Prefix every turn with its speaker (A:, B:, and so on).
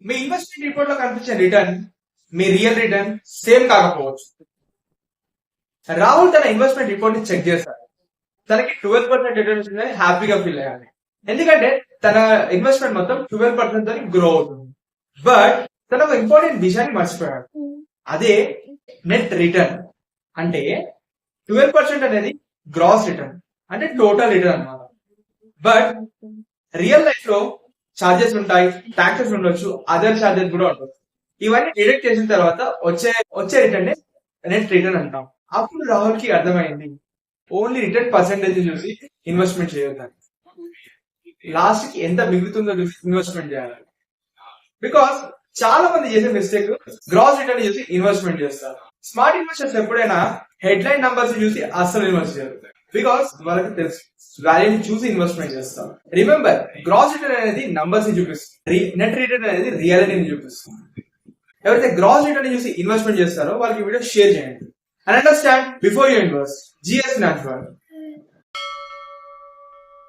A: మీ investment report లో కనిపించే return మీ real return same కాకపోవచ్చు. రాహుల్ తన ఇన్వెస్ట్మెంట్ రిపోర్ట్ ని చెక్ చేశారు. తనకి 12% రిటర్న్ వచ్చిందని హ్యాపీగా ఫీల్ అయ్యాలి. ఎందుకంటే తన ఇన్వెస్ట్మెంట్ మొత్తం 12% తో గ్రో అవుతుంది. బట్ తన ఒక ఇంపార్టెంట్ విషయాన్ని మర్చిపోయాడు. అదే నెట్ రిటర్న్. అంటే 12% అనేది గ్రాస్ రిటర్న్, అంటే టోటల్ రిటర్న్ అన్నమాట. బట్ రియల్ లైఫ్ లో చార్జెస్ ఉంటాయి, ట్యాక్సెస్ ఉండొచ్చు, అదర్ చార్జెస్ కూడా ఉండొచ్చు. ఇవన్నీ డిడక్ట్ చేసిన తర్వాత వచ్చే రిటర్న్ నెట్ రిటర్న్ అంటాం. అప్పుడు రాహుల్ కి అర్థమైంది ఓన్లీ రిటర్న్ పర్సెంటేజ్ చూసి ఇన్వెస్ట్మెంట్ చేయొద్దని, లాస్ట్ కి ఎంత మిగులుతుందో చూసి ఇన్వెస్ట్మెంట్ చేయాలి. బికాస్ చాలా మంది చేసే మిస్టేక్ గ్రాస్ రిటర్న్ చూసి ఇన్వెస్ట్మెంట్ చేస్తారు. స్మార్ట్ ఇన్వెస్టర్స్ ఎప్పుడైనా హెడ్ లైన్ నంబర్స్ చూసి అస్సలు ఇన్వెస్ట్ చేయరు. బికాస్ వాళ్ళకి తెలుసు వాల్యూని చూసి ఇన్వెస్ట్మెంట్ చేస్తారు. రిమెంబర్, గ్రాస్ రిటర్న్ అనేది నంబర్స్ ని చూపిస్తుంది, నెట్ రిటర్న్ అనేది రియాలిటీని చూపిస్తుంది. ఎవరైతే గ్రాస్ రిటర్న్ చూసి ఇన్వెస్ట్మెంట్ చేస్తారో వాళ్ళకి వీడియో షేర్ చేయండి. And understand before you invest. GS Finance.